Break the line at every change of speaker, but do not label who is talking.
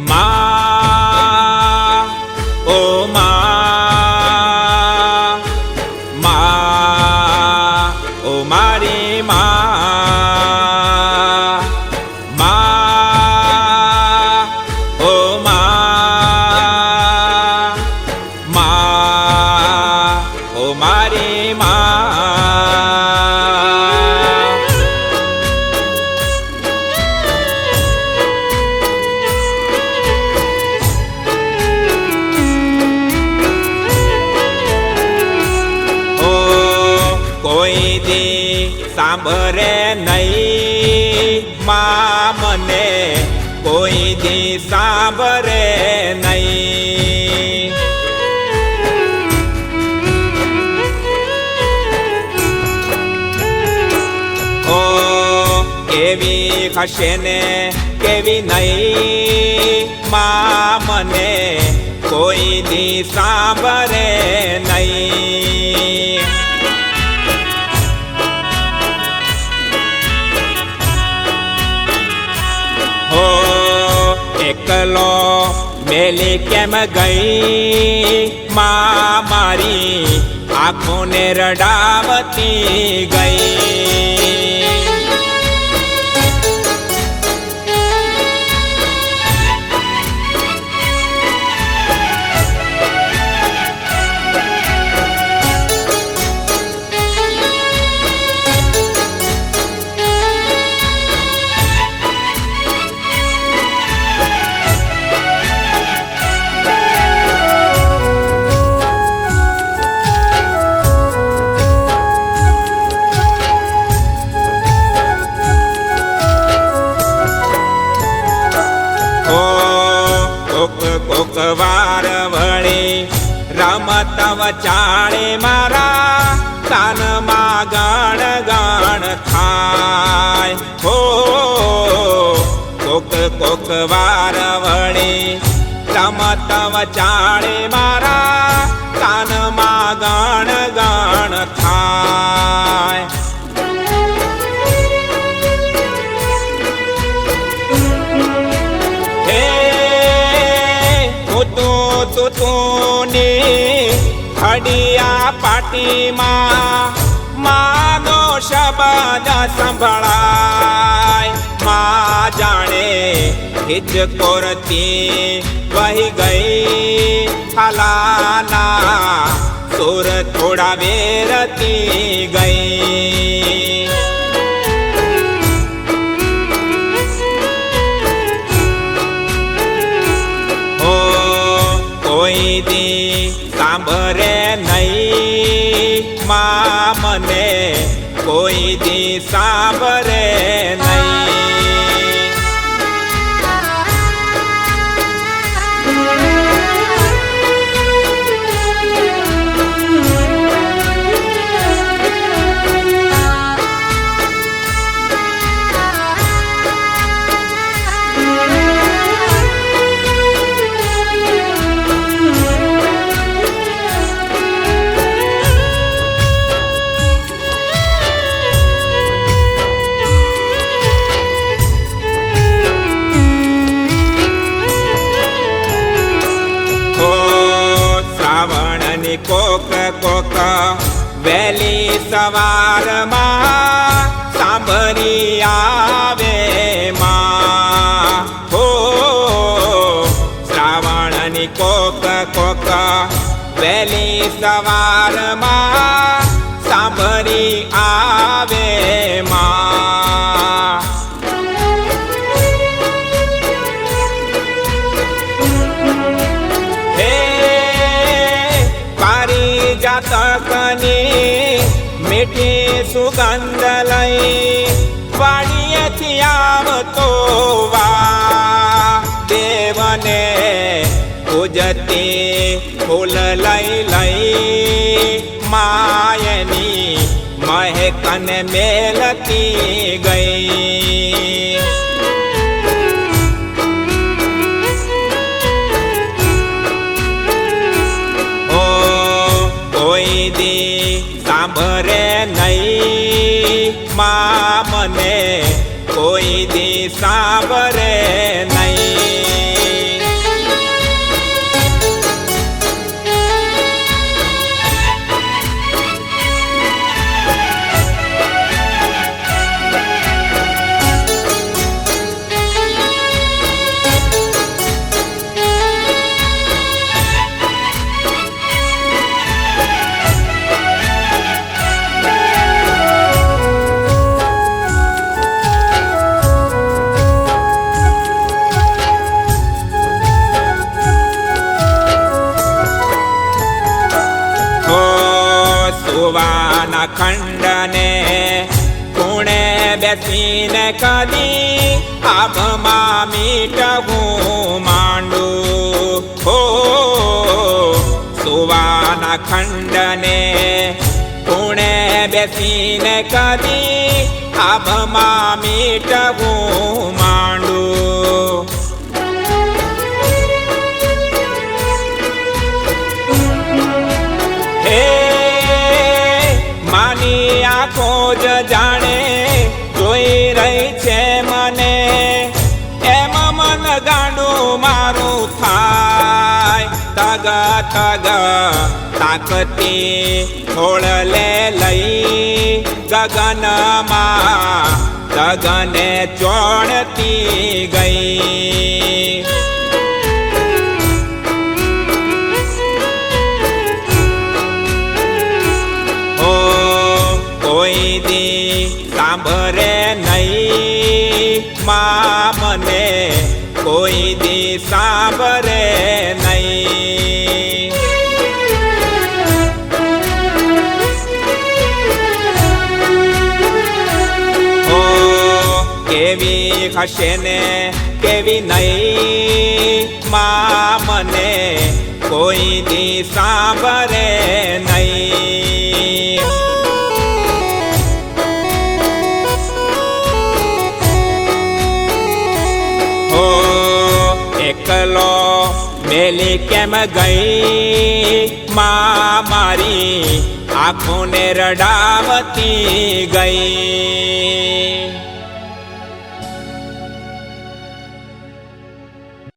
માં ઓ માં, માં ઓ મારી માં, માં ઓ માં, માં ઓ મારી માં. કોઈ દી સાંભળે નહીં માં મને, કોઈ દી સાંભળે નહીં. ઓ કેવી હશે ને કેવી નહીં માં મને, કોઈ દી સાંભળે નહીં. એકલો મેલી કેમ ગઈ માં મારી, આંખોને રડાવતી ગઈ. કોક વાર વળી રમત વચાળે મારા કાનમાં ગણ ગણ થાય. હો કોક વાર વળી રમત વચાળે મારા કાનમાં ગણ ગણ થાય. તુની હડિયા પાટીમાં માનો શબ્દ સંભળાય, માં જાણે હિચકોરતી વહી ગઈ હાલાના સુર થોડા વેરતી ગઈ. કોઈ દી સાંભળે નહીં માં મને, કોઈ દી સાંભળે નહીં. કોક વહેલી સવારમાં સાંભળી આવે માં. હો શ્રાવણની કોક વહેલી સવારમાં સાંભળી આવે માં. જાતકની મીઠી સુગંધ લઈ વાડીએથી આવતો વા દેવને પૂજતી ફૂલ લઈ લઈ માયની મહેકને મેલતી ગઈ. કોઈ દી સાંભળે નહીં માં મને, કોઈ દી સાંભળે નહીં. બેસીને કદી આભમાં મીઠવું માંડું. હો સુવાના ખંડને ખૂણે બેસીને કદી આભમાં મીઠવું માંડું. હે માની આંખો જ જાણે જોઈ રહી છે મને, એમ મન ગાંડું મારું થાય. તગ તગ તાકતી ખોળલે લઈ ગગનમાં ગગને ચોળતી ગઈ. કોઈ દી સાંભળે નહીં માં મને, કોઈ દી સાંભળે નહીં. ઓ કેવી હશે ને કેવી નહીં માં મને, કોઈ દી સાંભળે નહીં. એકલો મેલી કેમ ગઈ માં મારી, આંખોને રડાવતી ગઈ.